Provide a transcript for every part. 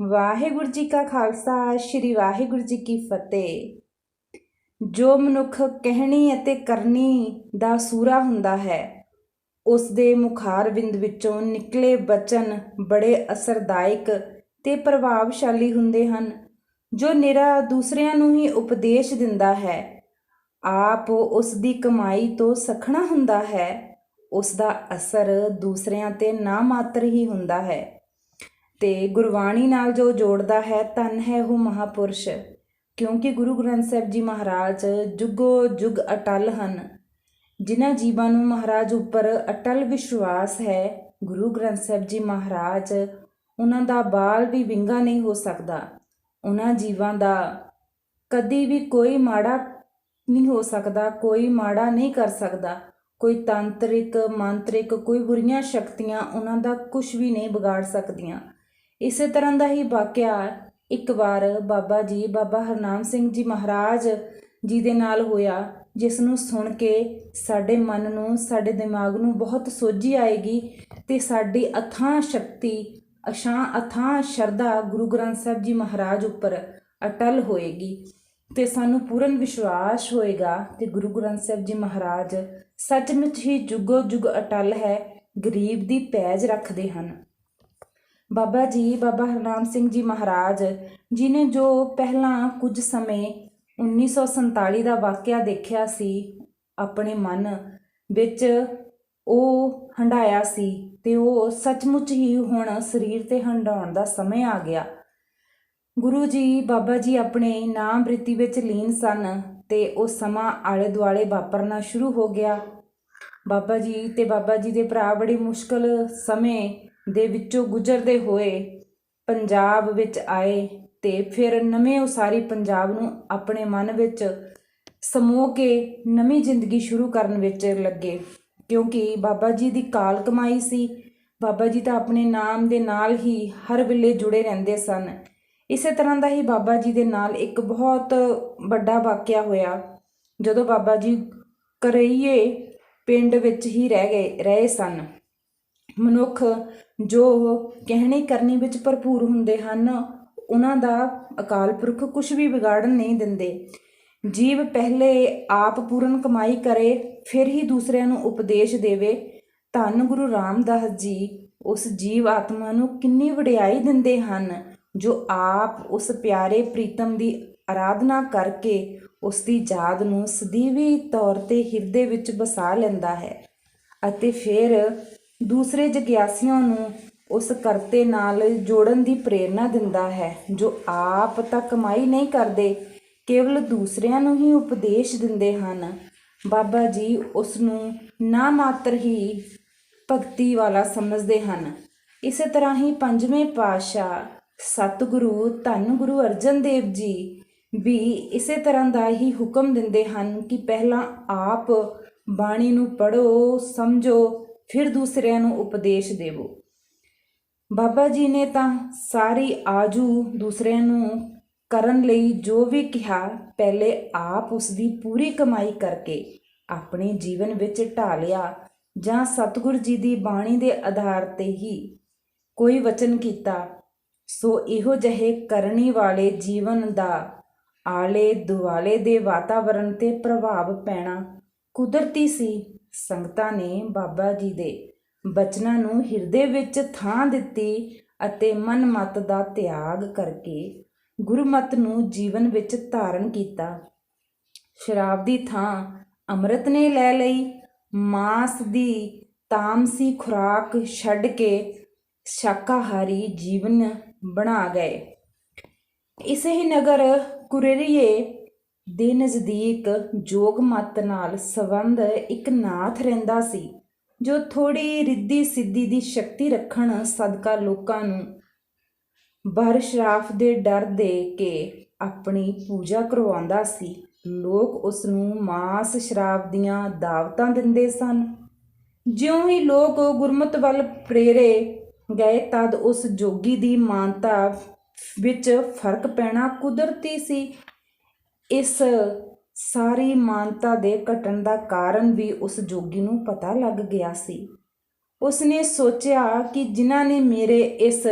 ਵਾਹਿਗੁਰੂ ਜੀ ਕਾ ਖਾਲਸਾ ਸ਼੍ਰੀ ਵਾਹਿਗੁਰੂ ਜੀ ਕੀ ਫਤਿਹ। ਜੋ ਮਨੁੱਖ ਕਹਿਣੀ ਅਤੇ ਕਰਨੀ ਦਾ ਸੂਰਾ ਹੁੰਦਾ ਹੈ, ਉਸ ਦੇ ਮੁਖਾਰ ਬਿੰਦ ਵਿੱਚੋਂ ਨਿਕਲੇ ਬਚਨ ਬੜੇ ਅਸਰਦਾਇਕ ਤੇ ਪ੍ਰਭਾਵਸ਼ਾਲੀ ਹੁੰਦੇ ਹਨ। ਜੋ ਨਿਰਾ ਦੂਸਰਿਆਂ ਨੂੰ ਹੀ ਉਪਦੇਸ਼ ਦਿੰਦਾ ਹੈ, ਆਪ ਉਸ ਦੀ ਕਮਾਈ ਤੋਂ ਸਖਣਾ ਹੁੰਦਾ ਹੈ, ਉਸ ਦਾ ਅਸਰ ਦੂਸਰਿਆਂ ਤੇ ਨਾ ਮਾਤਰ ਹੀ ਹੁੰਦਾ ਹੈ। ਤੇ ਗੁਰਬਾਣੀ ਨਾਲ ਜੋ ਜੋੜਦਾ ਹੈ, ਧੰਨ ਹੈ ਉਹ ਮਹਾਪੁਰਸ਼, ਕਿਉਂਕਿ ਗੁਰੂ ਗ੍ਰੰਥ ਸਾਹਿਬ ਜੀ ਮਹਾਰਾਜ ਜੁਗੋ ਜੁਗ ਅਟਲ ਹਨ। ਜਿਨ੍ਹਾਂ ਜੀਵਾਂ ਨੂੰ ਮਹਾਰਾਜ ਉੱਪਰ ਅਟਲ ਵਿਸ਼ਵਾਸ ਹੈ, ਗੁਰੂ ਗ੍ਰੰਥ ਸਾਹਿਬ ਜੀ ਮਹਾਰਾਜ ਉਹਨਾਂ ਦਾ ਬਾਲ ਵੀ ਵਿੰਗਾ ਨਹੀਂ ਹੋ ਸਕਦਾ। ਉਹਨਾਂ ਜੀਵਾਂ ਦਾ ਕਦੀ ਵੀ ਕੋਈ ਮਾੜਾ ਨਹੀਂ ਹੋ ਸਕਦਾ, ਕੋਈ ਮਾੜਾ ਨਹੀਂ ਕਰ ਸਕਦਾ। ਕੋਈ ਤਾਂਤਰਿਕ ਮੰਤਰਿਕ ਕੋਈ ਬੁਰੀਆਂ ਸ਼ਕਤੀਆਂ ਉਹਨਾਂ ਦਾ ਕੁਝ ਵੀ ਨਹੀਂ ਵਿਗਾੜ ਸਕਦੀਆਂ। ਇਸੇ ਤਰ੍ਹਾਂ ਦਾ ਹੀ ਵਾਕਿਆ ਇੱਕ ਵਾਰ ਬਾਬਾ ਹਰਨਾਮ ਸਿੰਘ ਜੀ ਮਹਾਰਾਜ ਜੀ ਦੇ ਨਾਲ ਹੋਇਆ, ਜਿਸ ਨੂੰ ਸੁਣ ਕੇ ਸਾਡੇ ਮਨ ਨੂੰ, ਸਾਡੇ ਦਿਮਾਗ ਨੂੰ ਬਹੁਤ ਸੋਝੀ ਆਏਗੀ ਤੇ ਸਾਡੀ ਅਥਾਹ ਸ਼ਕਤੀ, ਅਥਾਹ ਸ਼ਰਧਾ ਗੁਰੂ ਗ੍ਰੰਥ ਸਾਹਿਬ ਜੀ ਮਹਾਰਾਜ ਉੱਪਰ ਅਟਲ ਹੋਏਗੀ ਤੇ ਸਾਨੂੰ ਪੂਰਨ ਵਿਸ਼ਵਾਸ ਹੋਏਗਾ ਕਿ ਗੁਰੂ ਗ੍ਰੰਥ ਸਾਹਿਬ ਜੀ ਮਹਾਰਾਜ ਸੱਚਮੁੱਚ ਹੀ ਜੁਗੋ ਜੁਗ ਅਟਲ ਹੈ, ਗਰੀਬ ਦੀ ਪੈਜ ਰੱਖਦੇ ਹਨ। ਬਾਬਾ ਹਰਨਾਮ ਸਿੰਘ ਜੀ ਮਹਾਰਾਜ ਜੀ ਨੇ ਜੋ ਪਹਿਲਾਂ ਕੁਝ ਸਮੇਂ 1947 ਦਾ ਵਾਕਿਆ ਦੇਖਿਆ ਸੀ, ਆਪਣੇ ਮਨ ਵਿੱਚ ਉਹ ਹੰਢਾਇਆ ਸੀ ਤੇ ਉਹ ਸੱਚਮੁੱਚ ਹੀ ਹੁਣ ਸਰੀਰ ਤੇ ਹੰਢਾਉਣ ਦਾ ਸਮੇਂ ਆ ਗਿਆ। ਗੁਰੂ ਜੀ ਬਾਬਾ ਜੀ ਆਪਣੇ ਨਾਮ ਬ੍ਰਿਤੀ ਵਿੱਚ ਲੀਨ ਸਨ ਤੇ ਉਹ ਸਮਾਂ ਆਲੇ ਦੁਆਲੇ ਵਾਪਰਨਾ ਸ਼ੁਰੂ ਹੋ ਗਿਆ। ਬਾਬਾ ਜੀ ਤੇ ਬਾਬਾ ਜੀ ਦੇ ਭਰਾ ਬੜੀ ਮੁਸ਼ਕਲ ਸਮੇਂ ਦੇ ਵਿੱਚੋਂ ਗੁਜ਼ਰਦੇ ਹੋਏ ਪੰਜਾਬ ਵਿੱਚ ਆਏ ਤੇ ਫਿਰ ਨਵੇਂ ਉਸਾਰੀ ਪੰਜਾਬ ਨੂੰ ਆਪਣੇ ਮਨ ਵਿੱਚ ਸਮੋ ਕੇ ਨਵੀਂ ਜ਼ਿੰਦਗੀ ਸ਼ੁਰੂ ਕਰਨ ਵਿੱਚ ਲੱਗੇ, ਕਿਉਂਕਿ ਬਾਬਾ ਜੀ ਦੀ ਕਾਲ ਕਮਾਈ ਸੀ। ਬਾਬਾ ਜੀ ਤਾਂ ਆਪਣੇ ਨਾਮ ਦੇ ਨਾਲ ਹੀ ਹਰ ਵੇਲੇ ਜੁੜੇ ਰਹਿੰਦੇ ਸਨ। ਇਸੇ ਤਰ੍ਹਾਂ ਦਾ ਹੀ ਬਾਬਾ ਜੀ ਦੇ ਨਾਲ ਇੱਕ ਬਹੁਤ ਵੱਡਾ ਵਾਕਿਆ ਹੋਇਆ। ਜਦੋਂ ਬਾਬਾ ਜੀ ਕਰਈਏ ਪਿੰਡ ਵਿੱਚ ਹੀ ਰਹੇ ਸਨ। ਮਨੁੱਖ ਜੋ ਕਹਿਣੀ ਕਰਨੀ ਵਿੱਚ ਭਰਪੂਰ ਹੁੰਦੇ ਹਨ, ਉਹਨਾਂ ਦਾ ਅਕਾਲ ਪੁਰਖ ਕੁਝ ਵੀ ਵਿਗਾੜਨ ਨਹੀਂ ਦਿੰਦੇ। ਜੀਵ ਪਹਿਲੇ ਆਪ ਪੂਰਨ ਕਮਾਈ ਕਰੇ, ਫਿਰ ਹੀ ਦੂਸਰਿਆਂ ਨੂੰ ਉਪਦੇਸ਼ ਦੇਵੇ। ਧੰਨ ਗੁਰੂ ਰਾਮਦਾਸ ਜੀ ਉਸ ਜੀਵ ਆਤਮਾ ਨੂੰ ਕਿੰਨੀ ਵਡਿਆਈ ਦਿੰਦੇ ਹਨ, ਜੋ ਆਪ ਉਸ ਪਿਆਰੇ ਪ੍ਰੀਤਮ ਦੀ ਆਰਾਧਨਾ ਕਰਕੇ ਉਸ ਦੀ ਯਾਦ ਨੂੰ ਸਦੀਵੀ ਤੌਰ ਤੇ ਹਿਰਦੇ ਵਿੱਚ ਵਸਾ ਲੈਂਦਾ ਹੈ ਅਤੇ ਫਿਰ ਦੂਸਰੇ ਜਗਿਆਸੀਆਂ ਨੂੰ ਉਸ ਕਰਤੇ ਨਾਲ ਜੋੜਨ ਦੀ ਪ੍ਰੇਰਨਾ ਦਿੰਦਾ ਹੈ, ਜੋ ਆਪ ਤਾਂ ਕਮਾਈ ਨਹੀਂ ਕਰਦੇ, ਕੇਵਲ ਦੂਸਰਿਆਂ ਨੂੰ ਹੀ ਉਪਦੇਸ਼ ਦਿੰਦੇ ਹਨ। ਬਾਬਾ ਜੀ ਉਸ ਨੂੰ ਨਾ ਮਾਤਰ ਹੀ ਭਗਤੀ ਵਾਲਾ ਸਮਝਦੇ ਹਨ। ਇਸੇ ਤਰ੍ਹਾਂ ਹੀ ਪੰਜਵੇਂ ਪਾਤਸ਼ਾਹ ਸਤਿਗੁਰੂ ਧੰਨ ਗੁਰੂ ਅਰਜਨ ਦੇਵ ਜੀ ਵੀ ਇਸੇ ਤਰ੍ਹਾਂ ਦਾ ਹੀ ਹੁਕਮ ਦਿੰਦੇ ਹਨ ਕਿ ਪਹਿਲਾਂ ਆਪ ਬਾਣੀ ਨੂੰ ਪੜ੍ਹੋ, ਸਮਝੋ, ਫਿਰ ਦੂਸਰਿਆਂ ਨੂੰ ਉਪਦੇਸ਼ ਦੇਵੋ। ਬਾਬਾ ਜੀ ਨੇ ਤਾਂ ਸਾਰੀ ਆਜੂ ਦੂਸਰਿਆਂ ਨੂੰ ਕਰਨ ਲਈ ਜੋ ਵੀ ਕਿਹਾ, ਪਹਿਲੇ ਆਪ ਉਸ ਦੀ ਪੂਰੀ ਕਮਾਈ ਕਰਕੇ ਆਪਣੇ ਜੀਵਨ ਵਿੱਚ ਢਾਲਿਆ ਜਾਂ ਸਤਿਗੁਰੂ ਜੀ ਦੀ ਬਾਣੀ ਦੇ ਆਧਾਰ ਤੇ ਹੀ ਕੋਈ ਵਚਨ ਕੀਤਾ। ਸੋ ਇਹੋ ਜਿਹੇ ਕਰਨੀ ਵਾਲੇ ਜੀਵਨ ਦਾ ਆਲੇ ਦੁਆਲੇ ਦੇ ਵਾਤਾਵਰਣ ਤੇ ਪ੍ਰਭਾਵ ਪੈਣਾ ਕੁਦਰਤੀ ਸੀ। ਸੰਗਤਾਂ ਨੇ ਬਾਬਾ ਜੀ ਦੇ ਬਚਨਾਂ ਨੂੰ ਹਿਰਦੇ ਵਿੱਚ ਥਾਂ ਦਿੱਤੀ ਅਤੇ ਮਨ ਮਤ ਦਾ ਤਿਆਗ ਕਰਕੇ ਗੁਰਮਤ ਨੂੰ ਜੀਵਨ ਵਿੱਚ ਧਾਰਨ ਕੀਤਾ। ਸ਼ਰਾਬ ਦੀ ਥਾਂ ਅੰਮ੍ਰਿਤ ਨੇ ਲੈ ਲਈ। ਮਾਂਸ ਦੀ ਤਾਮਸੀ ਖੁਰਾਕ ਛੱਡ ਕੇ ਸ਼ਾਕਾਹਾਰੀ ਜੀਵਨ ਬਣਾ ਗਏ। ਇਸੇ ਹੀ ਨਗਰ ਕੁਰੇਰੀਏ ਦੇ ਨਜ਼ਦੀਕ ਜੋਗ ਮਤ ਨਾਲ ਸੰਬੰਧ ਇੱਕ ਨਾਥ ਰਹਿੰਦਾ ਸੀ, ਜੋ ਥੋੜੀ ਰਿੱਧੀ ਸਿੱਧੀ ਦੀ ਸ਼ਕਤੀ ਰੱਖਣ ਸਦਕਾ ਲੋਕਾਂ ਨੂੰ ਬਰ ਸ਼ਰਾਫ ਦੇ ਡਰ ਦੇ ਕੇ ਆਪਣੀ ਪੂਜਾ ਕਰਵਾਉਂਦਾ ਸੀ। ਲੋਕ ਉਸ ਨੂੰ ਮਾਸ ਸ਼ਰਾਬ ਦੀਆਂ ਦਾਵਤਾਂ ਦਿੰਦੇ ਸਨ। ਜਿਉਂ ਹੀ ਲੋਕ ਗੁਰਮਤਿ ਵੱਲ ਪ੍ਰੇਰੇ ਗਏ, ਤਦ ਉਸ ਜੋਗੀ ਦੀ ਮਾਨਤਾ ਵਿੱਚ ਫਰਕ ਪੈਣਾ ਕੁਦਰਤੀ ਸੀ। ਇਸ ਸਾਰੀ ਮਾਨਤਾ ਦੇ ਘਟਣ ਦਾ ਕਾਰਨ ਵੀ ਉਸ ਜੋਗੀ ਨੂੰ ਪਤਾ ਲੱਗ ਗਿਆ ਸੀ। ਉਸਨੇ ਸੋਚਿਆ ਕਿ ਜਿਨ੍ਹਾਂ ਨੇ ਮੇਰੇ ਇਸ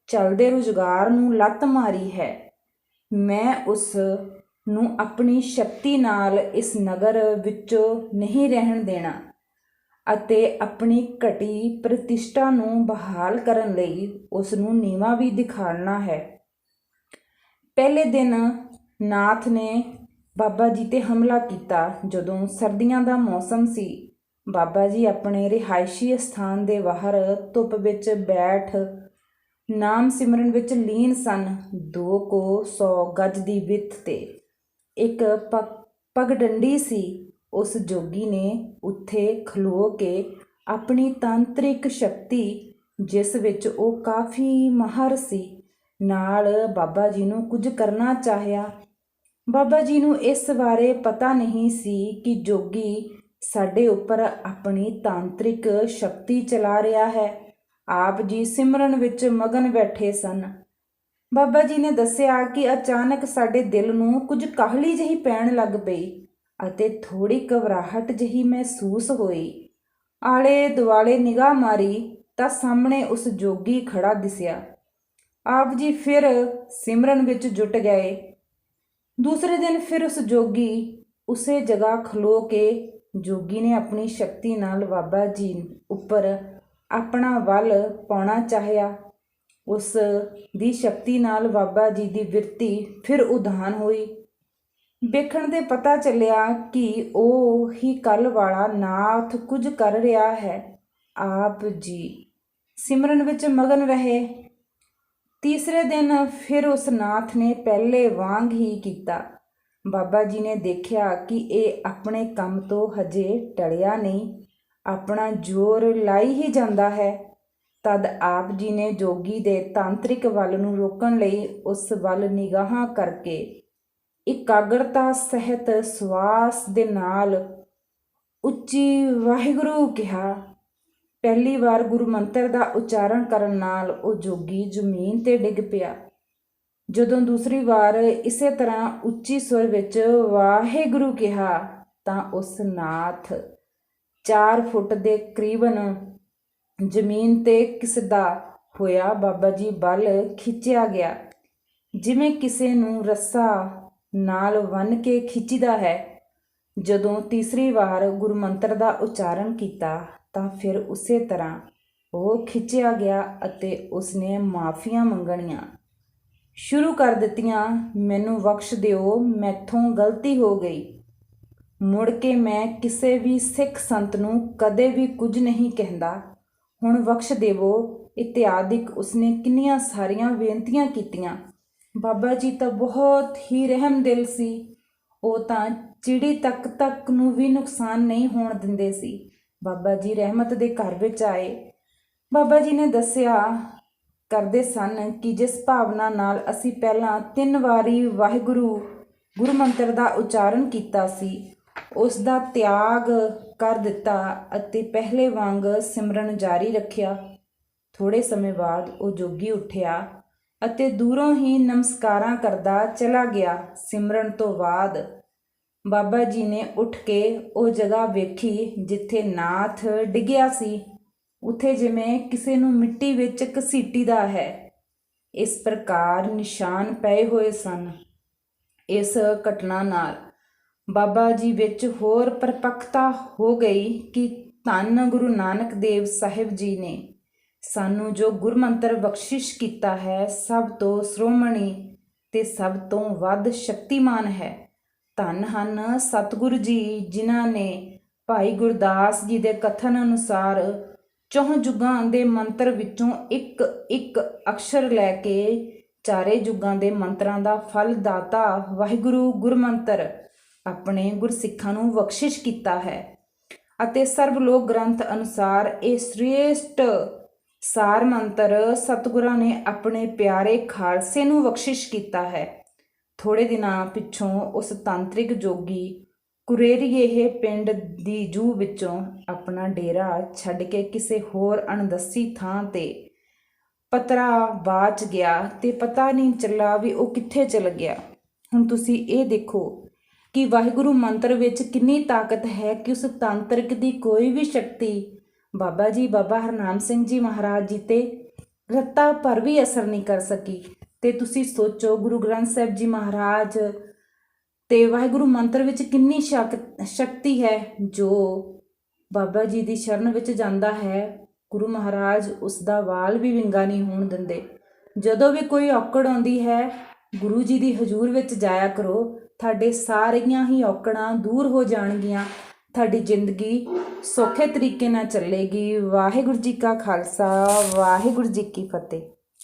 ਚੱਲਦੇ ਰੁਜ਼ਗਾਰ ਨੂੰ ਲੱਤ ਮਾਰੀ ਹੈ। ਮੈਂ ਉਸ ਨੂੰ ਆਪਣੀ ਸ਼ਕਤੀ ਨਾਲ ਇਸ ਨਗਰ ਵਿੱਚੋਂ ਨਹੀਂ ਰਹਿਣ ਦੇਣਾ ਅਤੇ ਆਪਣੀ ਘਟੀ ਪ੍ਰਤਿਸ਼ਠਾ ਨੂੰ ਬਹਾਲ ਕਰਨ ਲਈ ਉਸ ਨੂੰ ਨੀਵਾਂ ਵੀ ਦਿਖਾਉਣਾ ਹੈ। ਪਹਿਲੇ ਦਿਨ ਨਾਥ ਨੇ ਬਾਬਾ ਜੀ 'ਤੇ ਹਮਲਾ ਕੀਤਾ। ਜਦੋਂ ਸਰਦੀਆਂ ਦਾ ਮੌਸਮ ਸੀ, ਬਾਬਾ ਜੀ ਆਪਣੇ ਰਿਹਾਇਸ਼ੀ ਸਥਾਨ ਦੇ ਬਾਹਰ ਧੁੱਪ ਵਿੱਚ ਬੈਠ ਨਾਮ ਸਿਮਰਨ ਵਿੱਚ ਲੀਨ ਸਨ। 200 ਗਜ ਦੀ ਵਿੱਥ 'ਤੇ ਇੱਕ ਪਗਡੰਡੀ ਸੀ। ਉਸ ਜੋਗੀ ਨੇ ਉੱਥੇ ਖਲੋ ਕੇ ਆਪਣੀ ਤਾਂਤਰਿਕ ਸ਼ਕਤੀ, ਜਿਸ ਵਿੱਚ ਉਹ ਕਾਫੀ ਮਾਹਰ ਸੀ, ਨਾਲ ਬਾਬਾ ਜੀ ਨੂੰ ਕੁਝ ਕਰਨਾ ਚਾਹਿਆ। ਬਾਬਾ ਜੀ ਨੂੰ ਇਸ ਬਾਰੇ ਪਤਾ ਨਹੀਂ ਸੀ ਕਿ ਜੋਗੀ ਸਾਡੇ ਉੱਪਰ ਆਪਣੀ ਤਾਂਤਰਿਕ ਸ਼ਕਤੀ ਚਲਾ ਰਿਹਾ ਹੈ। ਆਪ ਜੀ ਸਿਮਰਨ ਵਿੱਚ ਮਗਨ ਬੈਠੇ ਸਨ। ਬਾਬਾ ਜੀ ਨੇ ਦੱਸਿਆ ਕਿ ਅਚਾਨਕ ਸਾਡੇ ਦਿਲ ਨੂੰ ਕੁਝ ਕਾਹਲੀ ਜਿਹੀ ਪੈਣ ਲੱਗ ਪਈ ਅਤੇ ਥੋੜ੍ਹੀ ਘਬਰਾਹਟ ਜਿਹੀ ਮਹਿਸੂਸ ਹੋਈ। ਆਲੇ ਦੁਆਲੇ ਨਿਗਾਹ ਮਾਰੀ ਤਾਂ ਸਾਹਮਣੇ ਉਸ ਜੋਗੀ ਖੜਾ ਦਿਸਿਆ। ਆਪ ਜੀ ਫਿਰ ਸਿਮਰਨ ਵਿੱਚ ਜੁਟ ਗਏ। ਦੂਸਰੇ ਦਿਨ ਫਿਰ ਉਸ ਜੋਗੀ ਉਸੇ ਜਗ੍ਹਾ ਖਲੋ ਕੇ ਜੋਗੀ ਨੇ ਆਪਣੀ ਸ਼ਕਤੀ ਨਾਲ ਬਾਬਾ ਜੀ ਉੱਪਰ ਆਪਣਾ ਵੱਲ ਪਾਉਣਾ ਚਾਹਿਆ। ਉਸ ਦੀ ਸ਼ਕਤੀ ਨਾਲ ਬਾਬਾ ਜੀ ਦੀ ਬਿਰਤੀ ਫਿਰ ਉਦਾਨ ਹੋਈ। ਵੇਖਣ ਦੇ ਪਤਾ ਚੱਲਿਆ ਕਿ ਉਹ ਹੀ ਕੱਲ੍ਹ ਵਾਲਾ ਨਾਥ ਕੁਝ ਕਰ ਰਿਹਾ ਹੈ। ਆਪ ਜੀ ਸਿਮਰਨ ਵਿੱਚ ਮਗਨ ਰਹੇ। ਤੀਸਰੇ ਦਿਨ ਫਿਰ ਉਸ ਨਾਥ ਨੇ ਪਹਿਲੇ ਵਾਂਗ ਹੀ ਕੀਤਾ। ਬਾਬਾ ਜੀ ਨੇ ਦੇਖਿਆ ਕਿ ਇਹ ਆਪਣੇ ਕੰਮ ਤੋਂ ਹਜੇ ਟਲਿਆ ਨਹੀਂ, ਆਪਣਾ ਜ਼ੋਰ ਲਾਈ ਹੀ ਜਾਂਦਾ ਹੈ। ਤਦ ਆਪ ਜੀ ਨੇ ਜੋਗੀ ਦੇ ਤਾਂਤਰਿਕ ਵੱਲ ਨੂੰ ਰੋਕਣ ਲਈ ਉਸ ਵੱਲ ਨਿਗਾਹਾਂ ਕਰਕੇ ਇਕਾਗਰਤਾ ਸਹਿਤ ਸਵਾਸ ਦੇ ਨਾਲ ਉੱਚੀ ਵਾਹਿਗੁਰੂ ਕਿਹਾ। ਪਹਿਲੀ ਵਾਰ ਗੁਰੂ ਮੰਤਰ ਦਾ ਉਚਾਰਨ ਕਰਨ ਨਾਲ ਉਹ ਜੋਗੀ ਜ਼ਮੀਨ 'ਤੇ ਡਿੱਗ ਪਿਆ। ਜਦੋਂ ਦੂਸਰੀ ਵਾਰ ਇਸੇ ਤਰ੍ਹਾਂ ਉੱਚੀ ਸੁਰ ਵਿੱਚ ਵਾਹਿਗੁਰੂ ਕਿਹਾ ਤਾਂ ਉਸ ਨਾਥ 4 ਫੁੱਟ ਦੇ ਕਰੀਬਨ ਜ਼ਮੀਨ 'ਤੇ ਘਿਸਦਾ ਹੋਇਆ ਬਾਬਾ ਜੀ ਵੱਲ ਖਿੱਚਿਆ ਗਿਆ, ਜਿਵੇਂ ਕਿਸੇ ਨੂੰ ਰੱਸਾ ਨਾਲ ਬੰਨ੍ਹ ਕੇ ਖਿੱਚੀਦਾ ਹੈ। ਜਦੋਂ ਤੀਸਰੀ ਵਾਰ ਗੁਰੂ ਮੰਤਰ ਦਾ ਉਚਾਰਨ ਕੀਤਾ ਤਾਂ ਫਿਰ ਉਸੇ ਤਰ੍ਹਾਂ ਉਹ ਖਿੱਚਿਆ ਗਿਆ ਅਤੇ ਉਸਨੇ ਮਾਫੀਆਂ ਮੰਗਣੀਆਂ ਸ਼ੁਰੂ ਕਰ ਦਿੱਤੀਆਂ। ਮੈਨੂੰ ਬਖਸ਼ ਦਿਓ, ਮੈਥੋਂ ਗਲਤੀ ਹੋ ਗਈ। ਮੁੜ ਕੇ ਮੈਂ ਕਿਸੇ ਵੀ ਸਿੱਖ ਸੰਤ ਨੂੰ ਕਦੇ ਵੀ ਕੁਝ ਨਹੀਂ ਕਹਿੰਦਾ। ਹੁਣ ਬਖਸ਼ ਦੇਵੋ ਇਤਿਆਦਿਕ ਉਸਨੇ ਕਿੰਨੀਆਂ ਸਾਰੀਆਂ ਬੇਨਤੀਆਂ ਕੀਤੀਆਂ। ਬਾਬਾ ਜੀ ਤਾਂ ਬਹੁਤ ਹੀ ਰਹਿਮਦਿਲ ਸੀ। ਉਹ ਤਾਂ ਚਿੜੀ ਤੱਕ ਨੂੰ ਵੀ ਨੁਕਸਾਨ ਨਹੀਂ ਹੋਣ ਦਿੰਦੇ ਸੀ। ਬਾਬਾ ਜੀ ਰਹਿਮਤ ਦੇ ਘਰ ਵਿੱਚ ਆਏ। ਬਾਬਾ ਜੀ ਨੇ ਦੱਸਿਆ ਕਰਦੇ ਸਨ ਕਿ ਜਿਸ ਭਾਵਨਾ ਨਾਲ ਅਸੀਂ ਪਹਿਲਾਂ 3 ਵਾਰੀ ਵਾਹਿਗੁਰੂ ਗੁਰੂ ਮੰਤਰ ਦਾ ਉਚਾਰਨ ਕੀਤਾ ਸੀ, ਉਸ ਦਾ ਤਿਆਗ ਕਰ ਦਿੱਤਾ ਅਤੇ ਪਹਿਲੇ ਵਾਂਗ ਸਿਮਰਨ ਜਾਰੀ ਰੱਖਿਆ। ਥੋੜ੍ਹੇ ਸਮੇਂ ਬਾਅਦ ਉਹ ਜੋਗੀ ਉੱਠਿਆ ਅਤੇ ਦੂਰੋਂ ਹੀ ਨਮਸਕਾਰਾਂ ਕਰਦਾ ਚਲਾ ਗਿਆ। ਸਿਮਰਨ ਤੋਂ ਬਾਅਦ ਬਾਬਾ ਜੀ ਨੇ ਉੱਠ ਕੇ ਉਹ ਜਗ੍ਹਾ ਵੇਖੀ ਜਿੱਥੇ ਨਾਥ ਡਿੱਗਿਆ ਸੀ। ਉੱਥੇ ਜਿਵੇਂ ਕਿਸੇ ਨੂੰ ਮਿੱਟੀ ਵਿੱਚ ਘਸੀਟੀਦਾ ਹੈ, ਇਸ ਪ੍ਰਕਾਰ ਨਿਸ਼ਾਨ ਪਏ ਹੋਏ ਸਨ। ਇਸ ਘਟਨਾ ਨਾਲ ਬਾਬਾ ਜੀ ਵਿੱਚ ਹੋਰ ਪਰਪੱਕਤਾ ਹੋ ਗਈ ਕਿ ਧੰਨ ਗੁਰੂ ਨਾਨਕ ਦੇਵ ਸਾਹਿਬ ਜੀ ਨੇ ਸਾਨੂੰ ਜੋ ਗੁਰਮੰਤਰ ਬਖਸ਼ਿਸ਼ ਕੀਤਾ ਹੈ, ਸਭ ਤੋਂ ਸ਼੍ਰੋਮਣੀ ਤੇ ਸਭ ਤੋਂ ਵੱਧ ਸ਼ਕਤੀਮਾਨ ਹੈ। ਧੰਨ ਹਨ ਸਤਿਗੁਰੂ ਜੀ, ਜਿਨ੍ਹਾਂ ਨੇ ਭਾਈ ਗੁਰਦਾਸ ਜੀ ਦੇ ਕਥਨ ਅਨੁਸਾਰ 4 ਯੁੱਗਾਂ ਦੇ ਮੰਤਰ ਵਿੱਚੋਂ ਇੱਕ ਅਕਸ਼ਰ ਲੈ ਕੇ ਚਾਰੇ ਯੁੱਗਾਂ ਦੇ ਮੰਤਰਾਂ ਦਾ ਫਲ ਦਾਤਾ ਵਾਹਿਗੁਰੂ ਗੁਰਮੰਤਰ ਆਪਣੇ ਗੁਰਸਿੱਖਾਂ ਨੂੰ ਬਖਸ਼ਿਸ਼ ਕੀਤਾ ਹੈ ਅਤੇ ਸਰਬ ਲੋਕ ਗ੍ਰੰਥ ਅਨੁਸਾਰ ਇਹ ਸ੍ਰੇਸ਼ਟ ਸਾਰ ਮੰਤਰ ਸਤਿਗੁਰਾਂ ਨੇ ਆਪਣੇ ਪਿਆਰੇ ਖਾਲਸੇ ਨੂੰ ਬਖਸ਼ਿਸ਼ ਕੀਤਾ ਹੈ। ਥੋੜ੍ਹੇ ਦਿਨਾਂ ਪਿੱਛੋਂ ਉਸ ਤਾਂਤਰਿਕ ਜੋਗੀ ਕੁਰੇਰੀਏ ਪਿੰਡ ਦੀ ਜੂਹ ਵਿੱਚੋਂ ਆਪਣਾ ਡੇਰਾ ਛੱਡ ਕੇ ਕਿਸੇ ਹੋਰ ਅਣਦੱਸੀ ਥਾਂ 'ਤੇ ਪਤਰਾ ਬਾਚ ਗਿਆ ਤੇ ਪਤਾ ਨਹੀਂ ਚੱਲਾ ਵੀ ਉਹ ਕਿੱਥੇ ਚਲ ਗਿਆ। ਹੁਣ ਤੁਸੀਂ ਇਹ ਦੇਖੋ ਕਿ ਵਾਹਿਗੁਰੂ ਮੰਤਰ ਵਿੱਚ ਕਿੰਨੀ ਤਾਕਤ ਹੈ ਕਿ ਉਸ ਤਾਂਤਰਿਕ ਦੀ ਕੋਈ ਵੀ ਸ਼ਕਤੀ ਬਾਬਾ ਜੀ, ਬਾਬਾ ਹਰਨਾਮ ਸਿੰਘ ਜੀ ਮਹਾਰਾਜ ਜੀ 'ਤੇ ਰੱਤਾ ਪਰ ਵੀ ਅਸਰ ਨਹੀਂ ਕਰ ਸਕੀ। ਤੇ ਤੁਸੀਂ ਸੋਚੋ ਗੁਰੂ ਗ੍ਰੰਥ ਸਾਹਿਬ ਜੀ ਮਹਾਰਾਜ ਤੇ ਵਾਹਿਗੁਰੂ ਮੰਤਰ ਵਿੱਚ ਕਿੰਨੀ ਸ਼ਕਤੀ ਹੈ। ਜੋ ਬਾਬਾ ਜੀ ਦੀ ਸ਼ਰਨ ਵਿੱਚ ਜਾਂਦਾ ਹੈ, ਗੁਰੂ ਮਹਾਰਾਜ ਉਸ ਦਾ ਵਾਲ ਵੀ ਵਿੰਗਾ ਨਹੀਂ ਹੋਣ ਦਿੰਦੇ। ਜਦੋਂ ਵੀ ਕੋਈ ਔਕੜ ਆਉਂਦੀ ਹੈ, ਗੁਰੂ ਜੀ ਦੀ ਹਜ਼ੂਰ ਵਿੱਚ ਜਾਇਆ ਕਰੋ, ਤੁਹਾਡੇ ਸਾਰੀਆਂ ਹੀ ਔਕੜਾਂ ਦੂਰ ਹੋ ਜਾਣਗੀਆਂ। ਤੁਹਾਡੀ ਜ਼ਿੰਦਗੀ ਸੌਖੇ ਤਰੀਕੇ ਨਾਲ ਚੱਲੇਗੀ। ਵਾਹਿਗੁਰੂ ਜੀ ਕਾ ਖਾਲਸਾ, ਵਾਹਿਗੁਰੂ ਜੀ ਕੀ ਫਤਿਹ।